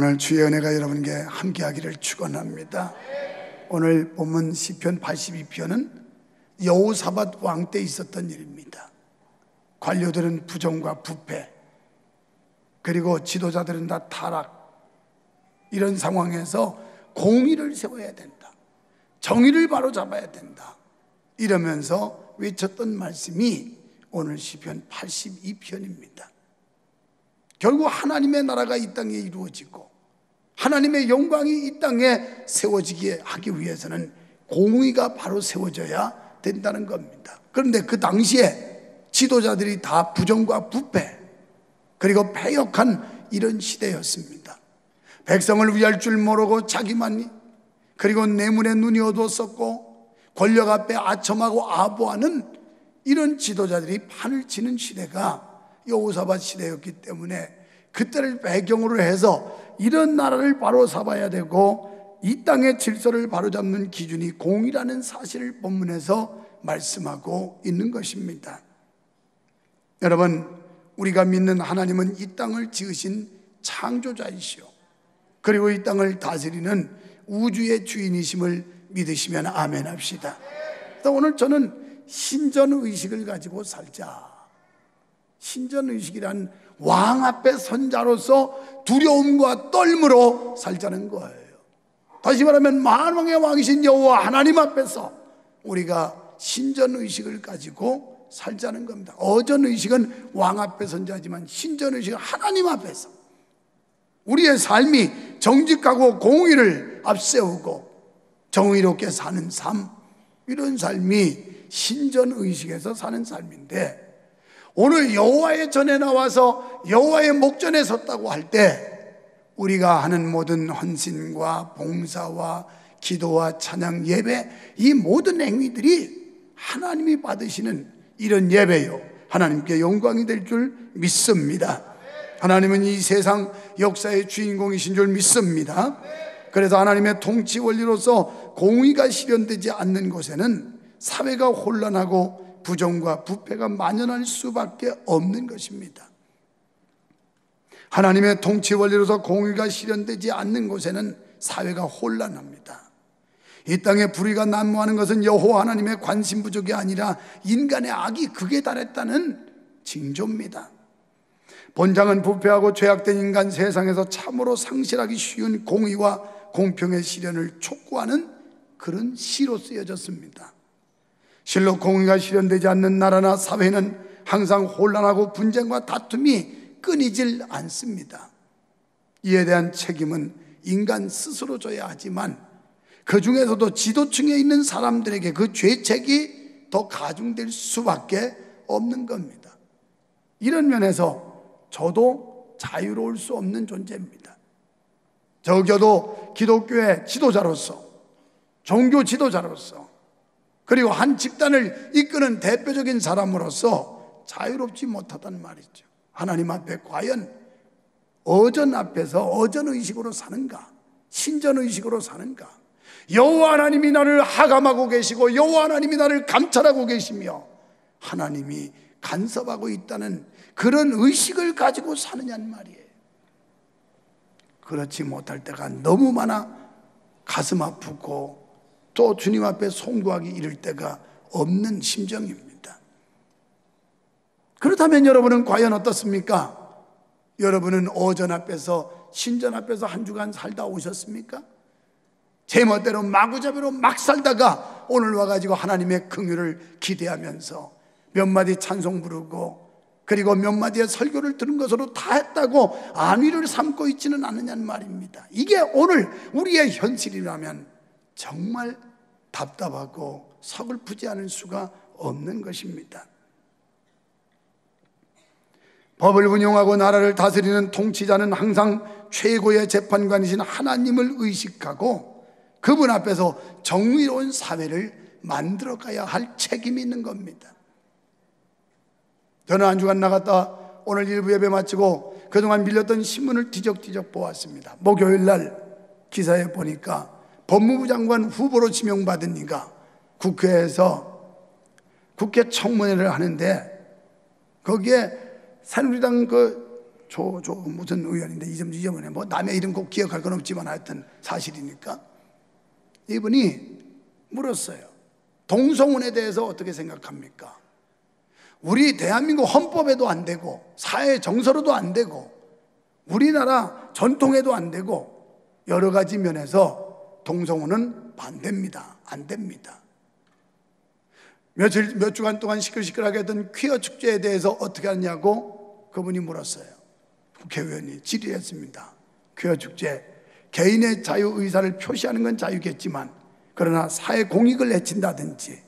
오늘 주의 은혜가 여러분께 함께하기를 축원합니다. 오늘 본문 시편 82편은 여호사밧 왕 때 있었던 일입니다. 관료들은 부정과 부패, 그리고 지도자들은 다 타락, 이런 상황에서 공의를 세워야 된다, 정의를 바로잡아야 된다, 이러면서 외쳤던 말씀이 오늘 시편 82편입니다. 결국 하나님의 나라가 이 땅에 이루어지고 하나님의 영광이 이 땅에 세워지게 하기 위해서는 공의가 바로 세워져야 된다는 겁니다. 그런데 그 당시에 지도자들이 다 부정과 부패, 그리고 패역한 이런 시대였습니다. 백성을 위할 줄 모르고 자기만이, 그리고 뇌물에 눈이 어두웠었고 권력 앞에 아첨하고 아부하는 이런 지도자들이 판을 치는 시대가 여호사밧 시대였기 때문에 그때를 배경으로 해서 이런 나라를 바로 잡아야 되고 이 땅의 질서를 바로잡는 기준이 공의라는 사실을 본문에서 말씀하고 있는 것입니다. 여러분, 우리가 믿는 하나님은 이 땅을 지으신 창조자이시오, 그리고 이 땅을 다스리는 우주의 주인이심을 믿으시면 아멘 합시다. 그래서 오늘 저는 신전의식을 가지고 살자, 신전의식이란 왕 앞에 선자로서 두려움과 떨므로 살자는 거예요. 다시 말하면 만왕의 왕이신 여호와 하나님 앞에서 우리가 신전의식을 가지고 살자는 겁니다. 어전의식은 왕 앞에 선자지만 신전의식은 하나님 앞에서 우리의 삶이 정직하고 공의를 앞세우고 정의롭게 사는 삶, 이런 삶이 신전의식에서 사는 삶인데, 오늘 여호와의 전에 나와서 여호와의 목전에 섰다고 할 때 우리가 하는 모든 헌신과 봉사와 기도와 찬양, 예배, 이 모든 행위들이 하나님이 받으시는 이런 예배요, 하나님께 영광이 될 줄 믿습니다. 하나님은 이 세상 역사의 주인공이신 줄 믿습니다. 그래서 하나님의 통치 원리로서 공의가 실현되지 않는 곳에는 사회가 혼란하고 부정과 부패가 만연할 수밖에 없는 것입니다. 하나님의 통치 원리로서 공의가 실현되지 않는 곳에는 사회가 혼란합니다. 이 땅에 불의가 난무하는 것은 여호와 하나님의 관심 부족이 아니라 인간의 악이 극에 달했다는 징조입니다. 본장은 부패하고 죄악된 인간 세상에서 참으로 상실하기 쉬운 공의와 공평의 실현을 촉구하는 그런 시로 쓰여졌습니다. 실로 공의가 실현되지 않는 나라나 사회는 항상 혼란하고 분쟁과 다툼이 끊이질 않습니다. 이에 대한 책임은 인간 스스로 져야 하지만 그 중에서도 지도층에 있는 사람들에게 그 죄책이 더 가중될 수밖에 없는 겁니다. 이런 면에서 저도 자유로울 수 없는 존재입니다. 적어도 기독교의 지도자로서, 종교 지도자로서, 그리고 한 집단을 이끄는 대표적인 사람으로서 자유롭지 못하단 말이죠. 하나님 앞에 과연 어전 앞에서 어전의식으로 사는가, 신전의식으로 사는가? 여호와 하나님이 나를 하감하고 계시고 여호와 하나님이 나를 감찰하고 계시며 하나님이 간섭하고 있다는 그런 의식을 가지고 사느냐는 말이에요. 그렇지 못할 때가 너무 많아 가슴 아프고 또 주님 앞에 송구하기 이를 때가 없는 심정입니다. 그렇다면 여러분은 과연 어떻습니까? 여러분은 어전 앞에서, 신전 앞에서 한 주간 살다 오셨습니까? 제멋대로 마구잡이로 막 살다가 오늘 와가지고 하나님의 긍휼을 기대하면서 몇 마디 찬송 부르고 그리고 몇 마디의 설교를 들은 것으로 다 했다고 안위를 삼고 있지는 않느냐는 말입니다. 이게 오늘 우리의 현실이라면 정말 답답하고 서글프지 않을 수가 없는 것입니다. 법을 운용하고 나라를 다스리는 통치자는 항상 최고의 재판관이신 하나님을 의식하고 그분 앞에서 정의로운 사회를 만들어가야 할 책임이 있는 겁니다. 저는 한 주간 나갔다 오늘 일부 예배 마치고 그동안 밀렸던 신문을 뒤적뒤적 보았습니다. 목요일 날 기사에 보니까 법무부 장관 후보로 지명받은 이가 국회에서 국회 청문회를 하는데 거기에 새누리당 그 무슨 의원인데 이름 잊어버리네. 뭐 남의 이름 꼭 기억할 건 없지만 하여튼 사실이니까 이분이 물었어요. 동성혼에 대해서 어떻게 생각합니까? 우리 대한민국 헌법에도 안 되고 사회 정서로도 안 되고 우리나라 전통에도 안 되고 여러 가지 면에서 동성혼은 반대입니다. 안 됩니다. 몇 주간 동안 시끌시끌하게 했던 퀴어 축제에 대해서 어떻게 하느냐고 그분이 물었어요. 국회의원이 질의했습니다. 퀴어 축제, 개인의 자유의사를 표시하는 건 자유겠지만 그러나 사회 공익을 해친다든지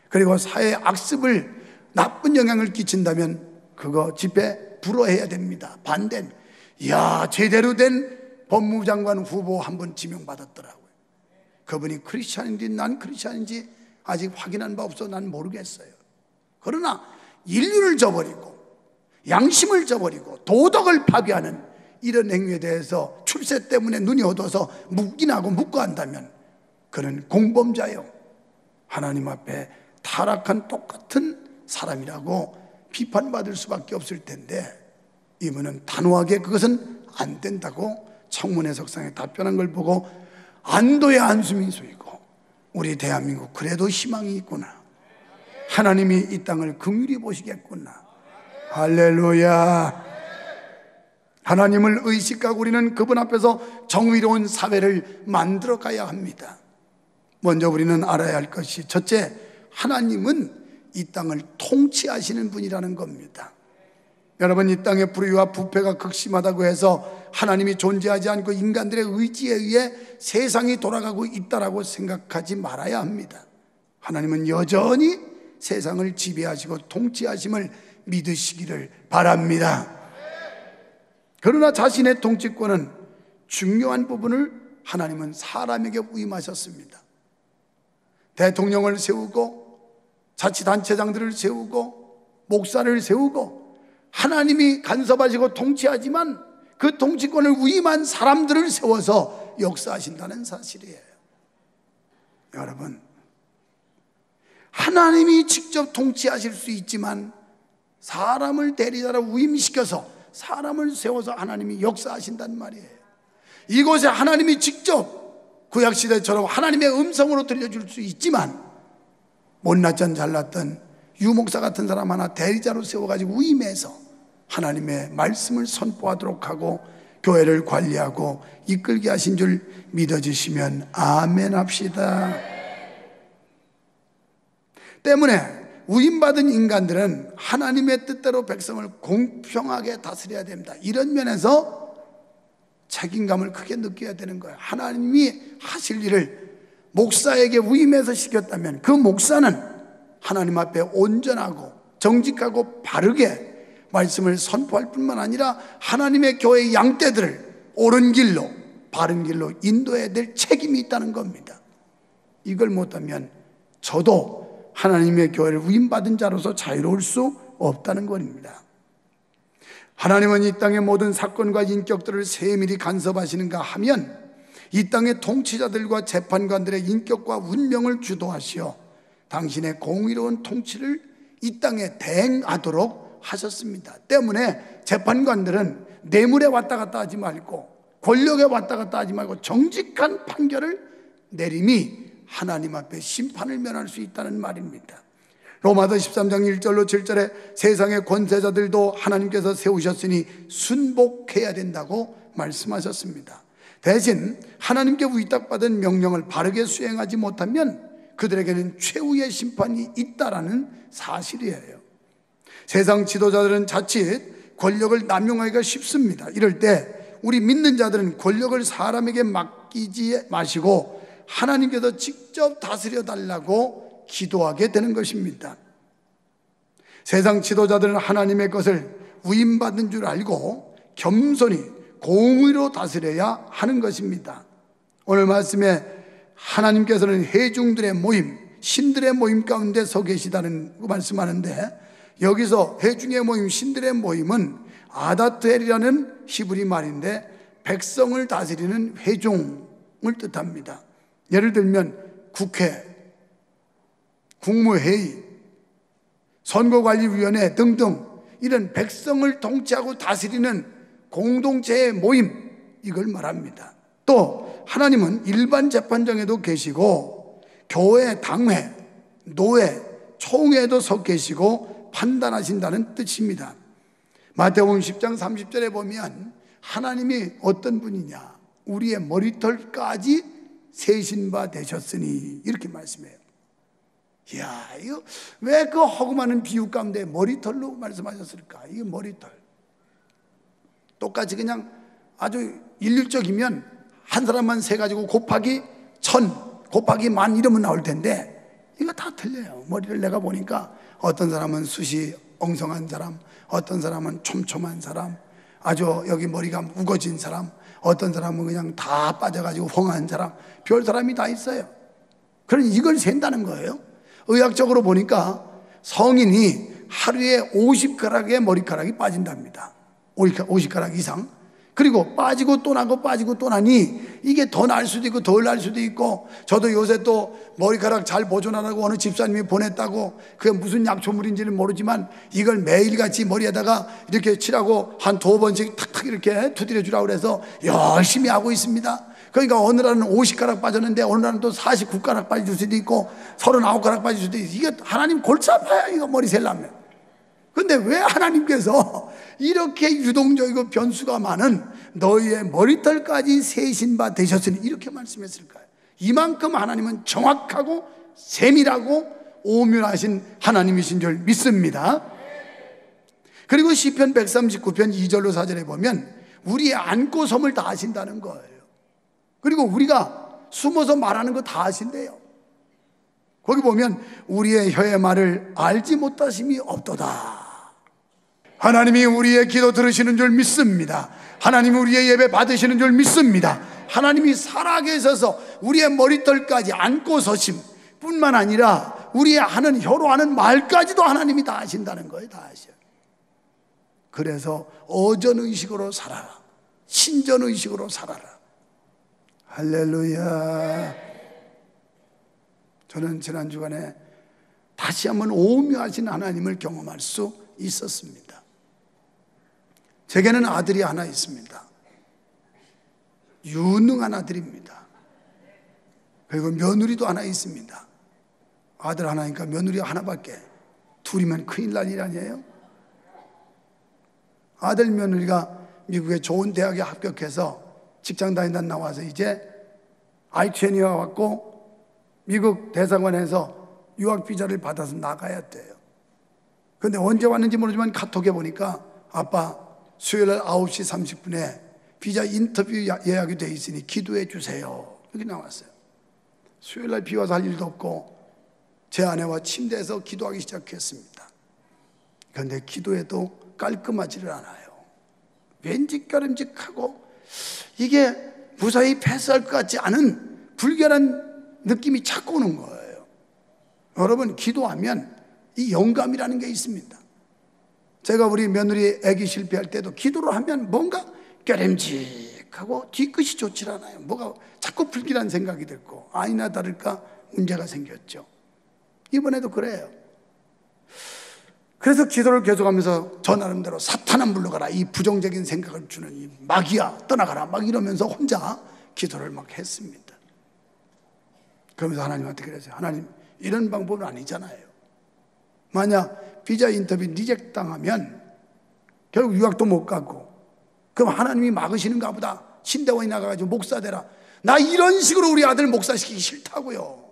그리고 사회 악습을 나쁜 영향을 끼친다면 그거 집회 불허해야 됩니다. 반대는. 이야, 제대로 된 법무부 장관 후보 한 분 지명받았더라고요. 그분이 크리스찬인지 난 크리스찬인지 아직 확인한 바 없어 난 모르겠어요. 그러나 인류를 저버리고 양심을 저버리고 도덕을 파괴하는 이런 행위에 대해서 출세 때문에 눈이 어두워서 묵인하고 묵고한다면 그는 공범자요, 하나님 앞에 타락한 똑같은 사람이라고 비판받을 수밖에 없을 텐데 이분은 단호하게 그것은 안 된다고 청문회 석상에 답변한 걸 보고 안도의 한숨이 쏘이고 우리 대한민국 그래도 희망이 있구나, 하나님이 이 땅을 긍휼히 보시겠구나, 할렐루야. 하나님을 의식하고 우리는 그분 앞에서 정의로운 사회를 만들어 가야 합니다. 먼저 우리는 알아야 할 것이 첫째, 하나님은 이 땅을 통치하시는 분이라는 겁니다. 여러분, 이 땅의 불의와 부패가 극심하다고 해서 하나님이 존재하지 않고 인간들의 의지에 의해 세상이 돌아가고 있다라고 생각하지 말아야 합니다. 하나님은 여전히 세상을 지배하시고 통치하심을 믿으시기를 바랍니다. 그러나 자신의 통치권은 중요한 부분을 하나님은 사람에게 위임하셨습니다. 대통령을 세우고 자치단체장들을 세우고 목사를 세우고 하나님이 간섭하시고 통치하지만 그 통치권을 위임한 사람들을 세워서 역사하신다는 사실이에요. 여러분, 하나님이 직접 통치하실 수 있지만 사람을 대리자로 위임시켜서 사람을 세워서 하나님이 역사하신단 말이에요. 이곳에 하나님이 직접 구약시대처럼 하나님의 음성으로 들려줄 수 있지만 못났던 잘났던 유목사 같은 사람 하나 대리자로 세워가지고 위임해서 하나님의 말씀을 선포하도록 하고 교회를 관리하고 이끌게 하신 줄 믿어주시면 아멘 합시다. 때문에 위임받은 인간들은 하나님의 뜻대로 백성을 공평하게 다스려야 됩니다. 이런 면에서 책임감을 크게 느껴야 되는 거예요. 하나님이 하실 일을 목사에게 위임해서 시켰다면 그 목사는 하나님 앞에 온전하고 정직하고 바르게 말씀을 선포할 뿐만 아니라 하나님의 교회의 양떼들을 옳은 길로 바른 길로 인도해야 될 책임이 있다는 겁니다. 이걸 못하면 저도 하나님의 교회를 위임받은 자로서 자유로울 수 없다는 것입니다. 하나님은 이 땅의 모든 사건과 인격들을 세밀히 간섭하시는가 하면 이 땅의 통치자들과 재판관들의 인격과 운명을 주도하시어 당신의 공의로운 통치를 이 땅에 대행하도록 하셨습니다. 때문에 재판관들은 뇌물에 왔다 갔다 하지 말고 권력에 왔다 갔다 하지 말고 정직한 판결을 내림이 하나님 앞에 심판을 면할 수 있다는 말입니다. 로마서 13장 1절로 7절에 세상의 권세자들도 하나님께서 세우셨으니 순복해야 된다고 말씀하셨습니다. 대신 하나님께 위탁받은 명령을 바르게 수행하지 못하면 그들에게는 최후의 심판이 있다라는 사실이에요. 세상 지도자들은 자칫 권력을 남용하기가 쉽습니다. 이럴 때 우리 믿는 자들은 권력을 사람에게 맡기지 마시고 하나님께서 직접 다스려 달라고 기도하게 되는 것입니다. 세상 지도자들은 하나님의 것을 위임받은 줄 알고 겸손히 공의로 다스려야 하는 것입니다. 오늘 말씀에 하나님께서는 회중들의 모임, 신들의 모임 가운데 서 계시다는 말씀하는데 여기서 회중의 모임, 신들의 모임은 아다트엘이라는 히브리 말인데 백성을 다스리는 회중을 뜻합니다. 예를 들면 국회, 국무회의, 선거관리위원회 등등 이런 백성을 통치하고 다스리는 공동체의 모임, 이걸 말합니다. 또 하나님은 일반 재판정에도 계시고 교회, 당회, 노회, 총회에도 서 계시고 판단하신다는 뜻입니다. 마태복음 10장 30절에 보면 하나님이 어떤 분이냐, 우리의 머리털까지 세신 바 되셨으니, 이렇게 말씀해요. 이야, 이거 왜 그 허구많은 비유 가운데 머리털로 말씀하셨을까? 이게 머리털. 똑같이 그냥 아주 일률적이면 한 사람만 세 가지고 곱하기 1000, 곱하기 10,000 이러면 나올 텐데 이거 다 틀려요. 머리를 내가 보니까 어떤 사람은 숱이 엉성한 사람, 어떤 사람은 촘촘한 사람, 아주 여기 머리가 우거진 사람, 어떤 사람은 그냥 다 빠져가지고 헝한 사람, 별 사람이 다 있어요. 그러니 이걸 센다는 거예요. 의학적으로 보니까 성인이 하루에 50가락의 머리카락이 빠진답니다. 50가락 이상. 그리고 빠지고 또 나고 빠지고 또 나니 이게 더 날 수도 있고 덜 날 수도 있고, 저도 요새 또 머리카락 잘 보존하라고 어느 집사님이 보냈다고, 그게 무슨 약초물인지는 모르지만 이걸 매일같이 머리에다가 이렇게 칠하고 한 2번씩 탁탁 이렇게 두드려 주라고 그래서 열심히 하고 있습니다. 그러니까 어느 날은 50가락 빠졌는데 어느 날은 또 49가락 빠질 수도 있고 39가락 빠질 수도 있고, 이게 하나님 골치 아파요, 이거 머리 셀라면. 근데 왜 하나님께서 이렇게 유동적이고 변수가 많은 너희의 머리털까지 세신 바 되셨으니 이렇게 말씀했을까요? 이만큼 하나님은 정확하고 세밀하고 오묘하신 하나님이신 줄 믿습니다. 그리고 시편 139편 2절로 4절에 보면 우리의 안고 섬을 다 아신다는 거예요. 그리고 우리가 숨어서 말하는 거 다 아신대요. 거기 보면 우리의 혀의 말을 알지 못하심이 없도다. 하나님이 우리의 기도 들으시는 줄 믿습니다. 하나님이 우리의 예배 받으시는 줄 믿습니다. 하나님이 살아계셔서 우리의 머리털까지 안고 서심 뿐만 아니라 우리의 하는 혀로 하는 말까지도 하나님이 다 아신다는 거예요. 다 아셔요. 그래서 어전의식으로 살아라, 신전의식으로 살아라. 할렐루야. 저는 지난 주간에 다시 한번 오묘하신 하나님을 경험할 수 있었습니다. 제게는 아들이 하나 있습니다. 유능한 아들입니다. 그리고 며느리도 하나 있습니다. 아들 하나니까 며느리 하나밖에, 둘이면 큰일 날 일 아니에요? 아들 며느리가 미국의 좋은 대학에 합격해서 직장 다니다 나와서 이제 I-20가 왔고 미국 대사관에서 유학 비자를 받아서 나가야 돼요. 그런데 언제 왔는지 모르지만 카톡에 보니까 아빠 수요일 날 9시 30분에 비자 인터뷰 예약이 돼 있으니 기도해 주세요, 이렇게 나왔어요. 수요일 날 비 와서 할 일도 없고 제 아내와 침대에서 기도하기 시작했습니다. 그런데 기도해도 깔끔하지를 않아요. 왠지 껴름직하고 이게 무사히 패스할 것 같지 않은 불결한 느낌이 자꾸 오는 거예요. 여러분, 기도하면 이 영감이라는 게 있습니다. 제가 우리 며느리 아기 실패할 때도 기도를 하면 뭔가 껴름직하고 뒤끝이 좋질 않아요. 뭐가 자꾸 불길한 생각이 들고 아니나 다를까 문제가 생겼죠. 이번에도 그래요. 그래서 기도를 계속하면서 저 나름대로 사탄아 물러가라, 이 부정적인 생각을 주는 이 마귀야 떠나가라, 막 이러면서 혼자 기도를 막 했습니다. 그러면서 하나님한테 그랬어요. 하나님, 이런 방법은 아니잖아요. 만약 비자 인터뷰 리젝 당하면 결국 유학도 못 가고, 그럼 하나님이 막으시는가 보다. 신대원이 나가가지고 목사 되라. 나 이런 식으로 우리 아들 목사시키기 싫다고요.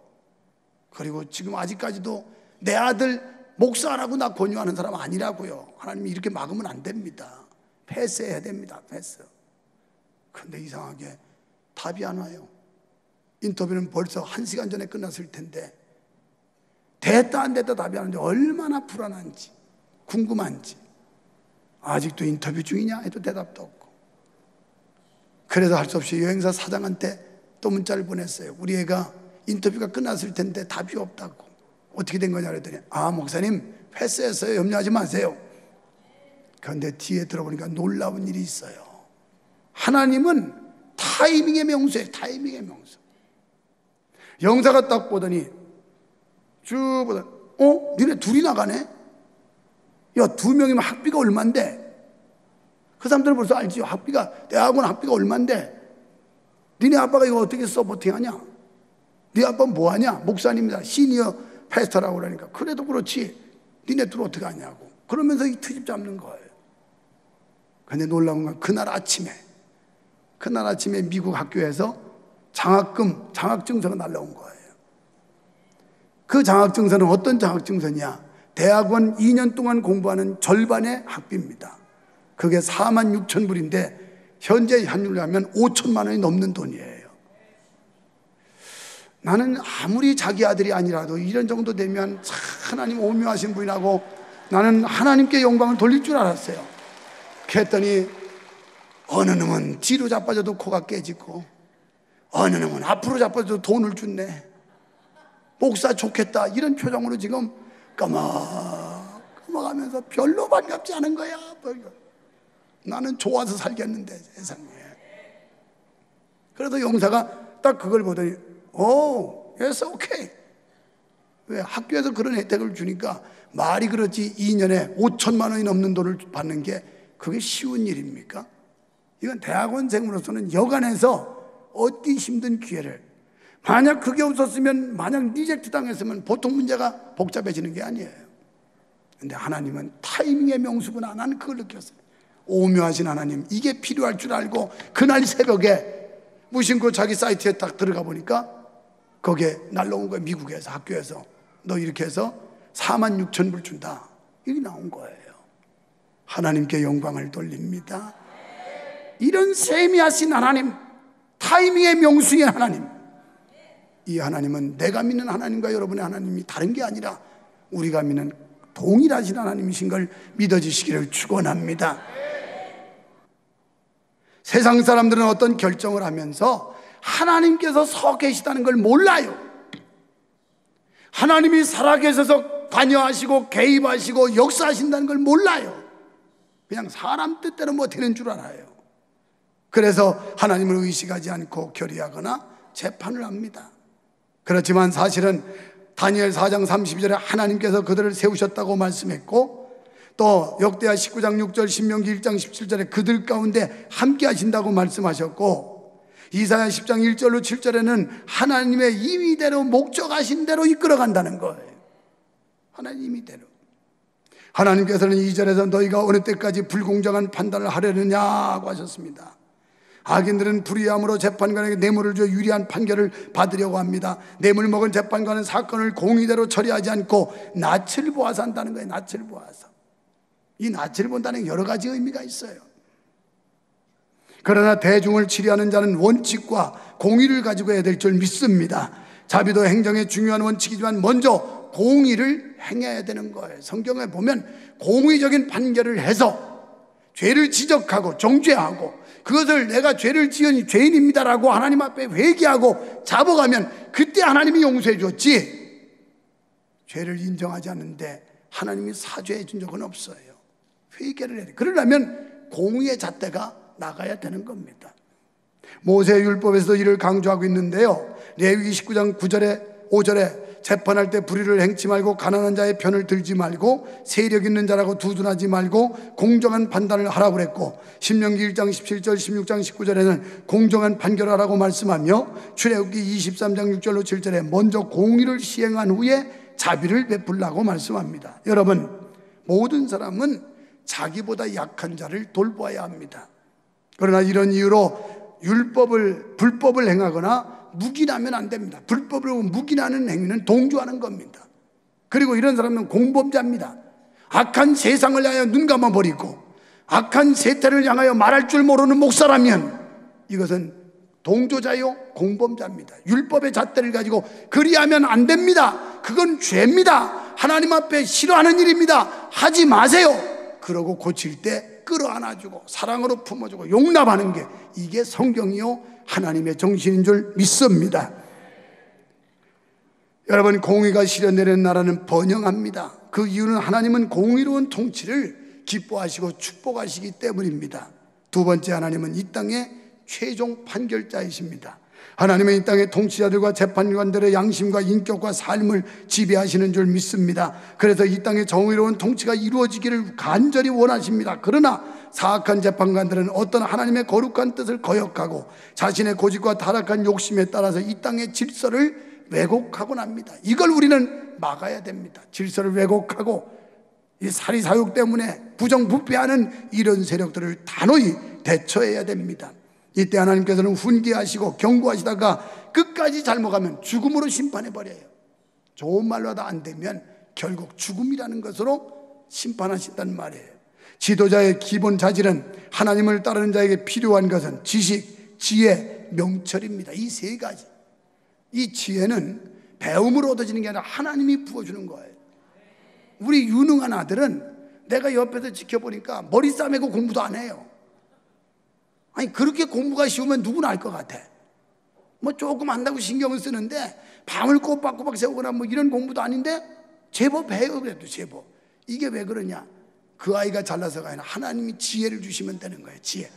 그리고 지금 아직까지도 내 아들 목사라고 나 권유하는 사람 아니라고요. 하나님이 이렇게 막으면 안 됩니다. 패스해야 됩니다. 패스. 그런데 이상하게 답이 안 와요. 인터뷰는 벌써 1시간 전에 끝났을 텐데 됐다 안 됐다 답이 안 오는데 얼마나 불안한지 궁금한지, 아직도 인터뷰 중이냐 해도 대답도 없고. 그래서 할 수 없이 여행사 사장한테 또 문자를 보냈어요. 우리 애가 인터뷰가 끝났을 텐데 답이 없다고. 어떻게 된 거냐 그랬더니, 아, 목사님 패스했어요, 염려하지 마세요. 그런데 뒤에 들어보니까 놀라운 일이 있어요. 하나님은 타이밍의 명수예요. 타이밍의 명수. 영사가 딱 보더니 쭉 보더니 니네 둘이 나가네? 야, 2명이면 학비가 얼만데? 그 사람들은 벌써 알지요. 학비가, 대학원 학비가 얼만데 니네 아빠가 이거 어떻게 서포팅하냐? 네 아빠 뭐하냐? 목사님이다, 시니어 패스터라고 그러니까 그래도 그렇지 니네들 어떻게 하냐고 그러면서 이 트집 잡는 거예요. 근데 놀라운 건 그날 아침에 미국 학교에서 장학증서가 날라온 거예요. 그 장학증서는 어떤 장학증서냐? 대학원 2년 동안 공부하는 절반의 학비입니다. 그게 46,000불인데 현재 환율로 하면 5천만 원이 넘는 돈이에요. 나는 아무리 자기 아들이 아니라도 이런 정도 되면 참 하나님 오묘하신 분이라고 나는 하나님께 영광을 돌릴 줄 알았어요. 그랬더니 어느 놈은 뒤로 자빠져도 코가 깨지고 어느 놈은 앞으로 자빠져도 돈을 준네. 목사 좋겠다 이런 표정으로 지금 까먹하면서 별로 반갑지 않은 거야. 나는 좋아서 살겠는데 세상에. 그래서 용사가 딱 그걸 보더니 yes, okay. 왜? 학교에서 그런 혜택을 주니까 말이 그렇지 2년에 5천만 원이 넘는 돈을 받는 게 그게 쉬운 일입니까? 이건 대학원생으로서는 여간해서 얻기 힘든 기회를, 만약 그게 없었으면, 만약 리젝트 당했으면 보통 문제가 복잡해지는 게 아니에요. 근데 하나님은 타이밍의 명수구나. 나는 그걸 느꼈어요. 오묘하신 하나님, 이게 필요할 줄 알고 그날 새벽에 무심코 자기 사이트에 딱 들어가 보니까 거기에 날라온 거예요. 미국에서, 학교에서 너 이렇게 해서 46,000불 준다, 이게 나온 거예요. 하나님께 영광을 돌립니다. 이런 세미하신 하나님, 타이밍의 명수의 하나님, 이 하나님은 내가 믿는 하나님과 여러분의 하나님이 다른 게 아니라 우리가 믿는 동일하신 하나님이신 걸 믿어주시기를 축원합니다. 세상 사람들은 어떤 결정을 하면서 하나님께서 서 계시다는 걸 몰라요. 하나님이 살아계셔서 관여하시고 개입하시고 역사하신다는 걸 몰라요. 그냥 사람 뜻대로 뭐 되는 줄 알아요. 그래서 하나님을 의식하지 않고 결의하거나 재판을 합니다. 그렇지만 사실은 다니엘 4장 32절에 하나님께서 그들을 세우셨다고 말씀했고, 또 역대하 19장 6절, 신명기 1장 17절에 그들 가운데 함께 하신다고 말씀하셨고, 이사야 10장 1절로 7절에는 하나님의 임의대로 목적하신 대로 이끌어간다는 거예요. 하나님 임의대로. 하나님께서는 2절에서 너희가 어느 때까지 불공정한 판단을 하려느냐고 하셨습니다. 악인들은 불의함으로 재판관에게 뇌물을 줘 유리한 판결을 받으려고 합니다. 뇌물 먹은 재판관은 사건을 공의대로 처리하지 않고 낯을 보아서 한다는 거예요. 낯을 보아서. 이 낯을 본다는 여러 가지 의미가 있어요. 그러나 대중을 치리하는 자는 원칙과 공의를 가지고 해야 될 줄 믿습니다. 자비도 행정의 중요한 원칙이지만 먼저 공의를 행해야 되는 거예요. 성경에 보면 공의적인 판결을 해서 죄를 지적하고 정죄하고 그것을 내가 죄를 지으니 죄인입니다라고 하나님 앞에 회개하고 잡아가면 그때 하나님이 용서해 줬지, 죄를 인정하지 않는데 하나님이 사죄해 준 적은 없어요. 회개를 해야 돼. 그러려면 공의의 잣대가 나가야 되는 겁니다. 모세의 율법에서도 이를 강조하고 있는데요, 레위기 19장 9절에 5절에 재판할 때 불의를 행치 말고 가난한 자의 편을 들지 말고 세력 있는 자라고 두둔하지 말고 공정한 판단을 하라고 그랬고, 신명기 1장 17절 16장 19절에는 공정한 판결하라고 말씀하며, 출애굽기 23장 6절로 7절에 먼저 공의를 시행한 후에 자비를 베풀라고 말씀합니다. 여러분, 모든 사람은 자기보다 약한 자를 돌보아야 합니다. 그러나 이런 이유로 불법을 행하거나 묵인하면 안 됩니다. 불법으로 묵인하는 행위는 동조하는 겁니다. 그리고 이런 사람은 공범자입니다. 악한 세상을 향하여 눈 감아버리고 악한 세태를 향하여 말할 줄 모르는 목사라면 이것은 동조자요 공범자입니다. 율법의 잣대를 가지고 그리하면 안 됩니다. 그건 죄입니다. 하나님 앞에 싫어하는 일입니다. 하지 마세요. 그러고 고칠 때 끌어안아주고 사랑으로 품어주고 용납하는 게, 이게 성경이요 하나님의 정신인 줄 믿습니다. 여러분, 공의가 실현되는 나라는 번영합니다. 그 이유는 하나님은 공의로운 통치를 기뻐하시고 축복하시기 때문입니다. 두 번째, 하나님은 이 땅의 최종 판결자이십니다. 하나님은 이 땅의 통치자들과 재판관들의 양심과 인격과 삶을 지배하시는 줄 믿습니다. 그래서 이 땅의 정의로운 통치가 이루어지기를 간절히 원하십니다. 그러나 사악한 재판관들은 어떤 하나님의 거룩한 뜻을 거역하고 자신의 고집과 타락한 욕심에 따라서 이 땅의 질서를 왜곡하곤 합니다. 이걸 우리는 막아야 됩니다. 질서를 왜곡하고 이 사리사욕 때문에 부정부패하는 이런 세력들을 단호히 대처해야 됩니다. 이때 하나님께서는 훈계하시고 경고하시다가 끝까지 잘못하면 죽음으로 심판해버려요. 좋은 말로 하다 안 되면 결국 죽음이라는 것으로 심판하신단 말이에요. 지도자의 기본 자질은 하나님을 따르는 자에게 필요한 것은 지식, 지혜, 명철입니다. 이 세 가지. 이 지혜는 배움으로 얻어지는 게 아니라 하나님이 부어주는 거예요. 우리 유능한 아들은 내가 옆에서 지켜보니까 머리 싸매고 공부도 안 해요. 아니 그렇게 공부가 쉬우면 누구나 알 것 같아. 뭐 조금 한다고 신경을 쓰는데 밤을 꼬박꼬박 세우거나 뭐 이런 공부도 아닌데 제법 해요. 그래도 제법. 이게 왜 그러냐? 그 아이가 잘나서가 아니라 하나님이 지혜를 주시면 되는 거예요. 지혜.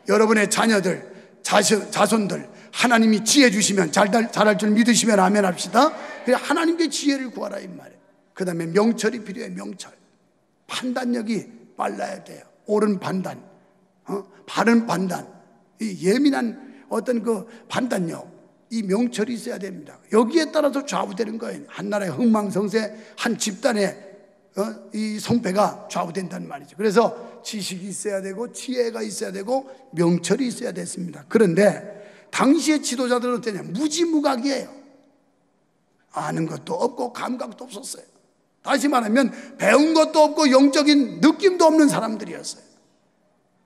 여러분의 자녀들, 자손들 하나님이 지혜 주시면 잘할 줄 믿으시면 아멘 합시다. 그래 하나님께 지혜를 구하라 이 말이에요. 그 다음에 명철이 필요해. 명철. 판단력이 빨라야 돼요. 옳은 판단, 바른 판단, 이 예민한 어떤 그 판단력, 이 명철이 있어야 됩니다. 여기에 따라서 좌우되는 거예요. 한 나라의 흥망성쇠, 한 집단의 이 성패가 좌우된다는 말이죠. 그래서 지식이 있어야 되고 지혜가 있어야 되고 명철이 있어야 됐습니다. 그런데 당시의 지도자들은 어땠냐? 무지무각이에요. 아는 것도 없고 감각도 없었어요. 다시 말하면 배운 것도 없고 영적인 느낌도 없는 사람들이었어요.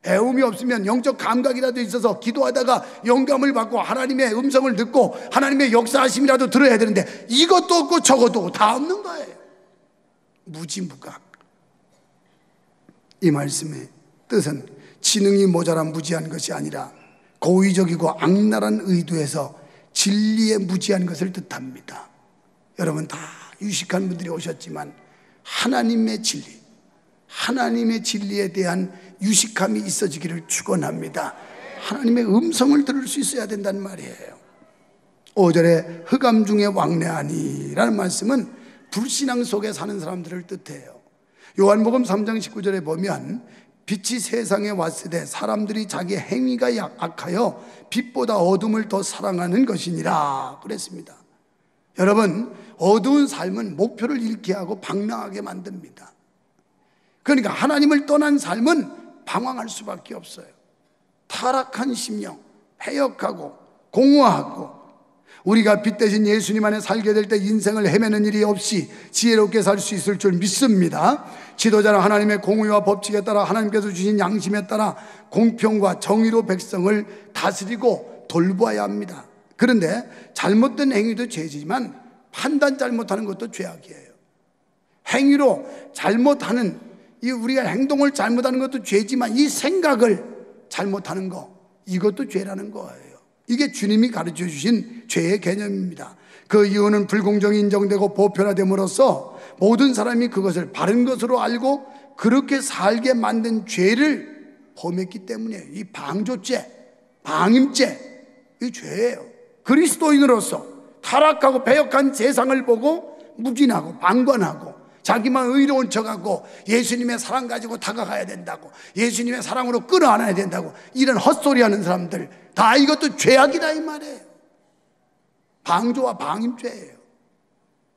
배움이 없으면 영적 감각이라도 있어서 기도하다가 영감을 받고 하나님의 음성을 듣고 하나님의 역사하심이라도 들어야 되는데 이것도 없고 저것도 없고 다 없는 거예요. 무지무각. 이 말씀의 뜻은 지능이 모자란 무지한 것이 아니라 고의적이고 악랄한 의도에서 진리에 무지한 것을 뜻합니다. 여러분 다 유식한 분들이 오셨지만 하나님의 진리, 하나님의 진리에 대한 유식함이 있어지기를 축원합니다. 하나님의 음성을 들을 수 있어야 된다는 말이에요. 5절에 흑암 중에 왕래하니 라는 말씀은 불신앙 속에 사는 사람들을 뜻해요. 요한복음 3장 19절에 보면 빛이 세상에 왔을 때 사람들이 자기 행위가 악하여 빛보다 어둠을 더 사랑하는 것이니라 그랬습니다. 여러분 어두운 삶은 목표를 잃게 하고 방랑하게 만듭니다. 그러니까 하나님을 떠난 삶은 방황할 수밖에 없어요. 타락한 심령, 패역하고 공허하고 우리가 빛 대신 예수님 안에 살게 될 때 인생을 헤매는 일이 없이 지혜롭게 살 수 있을 줄 믿습니다. 지도자는 하나님의 공의와 법칙에 따라 하나님께서 주신 양심에 따라 공평과 정의로 백성을 다스리고 돌보아야 합니다. 그런데 잘못된 행위도 죄지만 판단 잘못하는 것도 죄악이에요. 행위로 잘못하는 이 우리가 행동을 잘못하는 것도 죄지만 이 생각을 잘못하는 거 이것도 죄라는 거예요. 이게 주님이 가르쳐 주신 죄의 개념입니다. 그 이유는 불공정이 인정되고 보편화됨으로써 모든 사람이 그것을 바른 것으로 알고 그렇게 살게 만든 죄를 범했기 때문이에요. 이 방조죄, 방임죄, 이 죄예요. 그리스도인으로서 타락하고 배역한 세상을 보고 묵인하고 방관하고 자기만 의로운 척하고 예수님의 사랑 가지고 다가가야 된다고 예수님의 사랑으로 끌어안아야 된다고 이런 헛소리하는 사람들 다 이것도 죄악이다 이 말이에요. 방조와 방임죄예요.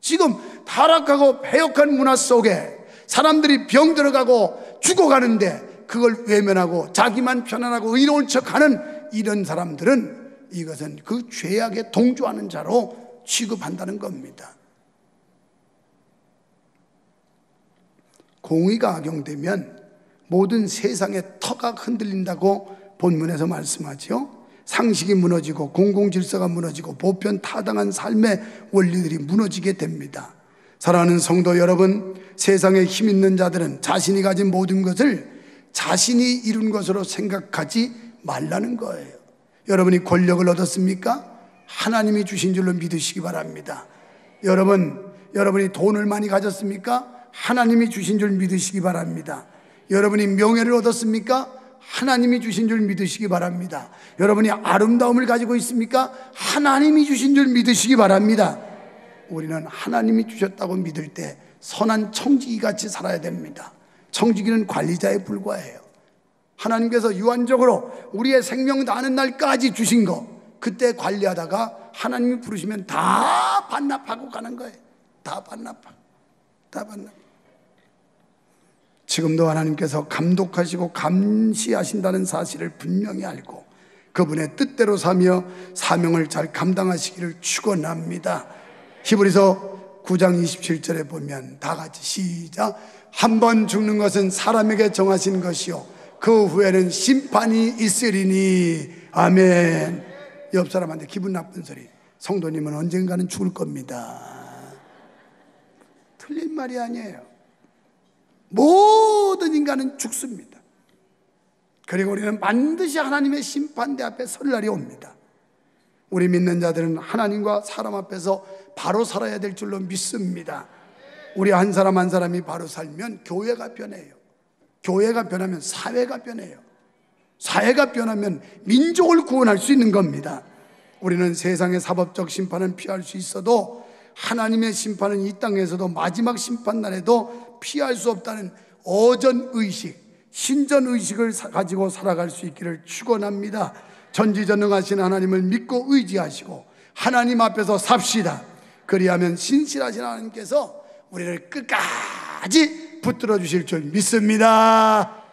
지금 타락하고 배역한 문화 속에 사람들이 병들어가고 죽어가는데 그걸 외면하고 자기만 편안하고 의로운 척하는 이런 사람들은 이것은 그 죄악에 동조하는 자로 취급한다는 겁니다. 공의가 악용되면 모든 세상의 터가 흔들린다고 본문에서 말씀하죠. 상식이 무너지고 공공질서가 무너지고 보편 타당한 삶의 원리들이 무너지게 됩니다. 사랑하는 성도 여러분, 세상에 힘 있는 자들은 자신이 가진 모든 것을 자신이 이룬 것으로 생각하지 말라는 거예요. 여러분이 권력을 얻었습니까? 하나님이 주신 줄로 믿으시기 바랍니다. 여러분이 돈을 많이 가졌습니까? 하나님이 주신 줄 믿으시기 바랍니다. 여러분이 명예를 얻었습니까? 하나님이 주신 줄 믿으시기 바랍니다. 여러분이 아름다움을 가지고 있습니까? 하나님이 주신 줄 믿으시기 바랍니다. 우리는 하나님이 주셨다고 믿을 때 선한 청지기 같이 살아야 됩니다. 청지기는 관리자에 불과해요. 하나님께서 유한적으로 우리의 생명 다하는 날까지 주신 거, 그때 관리하다가 하나님이 부르시면 다 반납하고 가는 거예요. 다 반납하고. 지금도 하나님께서 감독하시고 감시하신다는 사실을 분명히 알고 그분의 뜻대로 사며 사명을 잘 감당하시기를 축원합니다. 히브리서 9장 27절에 보면 다 같이 시작. 한 번 죽는 것은 사람에게 정하신 것이요 그 후에는 심판이 있으리니. 아멘. 옆 사람한테 기분 나쁜 소리. 성도님은 언젠가는 죽을 겁니다. 틀린 말이 아니에요. 모든 인간은 죽습니다. 그리고 우리는 반드시 하나님의 심판대 앞에 설 날이 옵니다. 우리 믿는 자들은 하나님과 사람 앞에서 바로 살아야 될 줄로 믿습니다. 우리 한 사람 한 사람이 바로 살면 교회가 변해요. 교회가 변하면 사회가 변해요. 사회가 변하면 민족을 구원할 수 있는 겁니다. 우리는 세상의 사법적 심판은 피할 수 있어도 하나님의 심판은 이 땅에서도 마지막 심판날에도 피할 수 없다는 어전의식, 신전의식을 가지고 살아갈 수 있기를 축원합니다. 전지전능하신 하나님을 믿고 의지하시고 하나님 앞에서 삽시다. 그리하면 신실하신 하나님께서 우리를 끝까지 붙들어 주실 줄 믿습니다.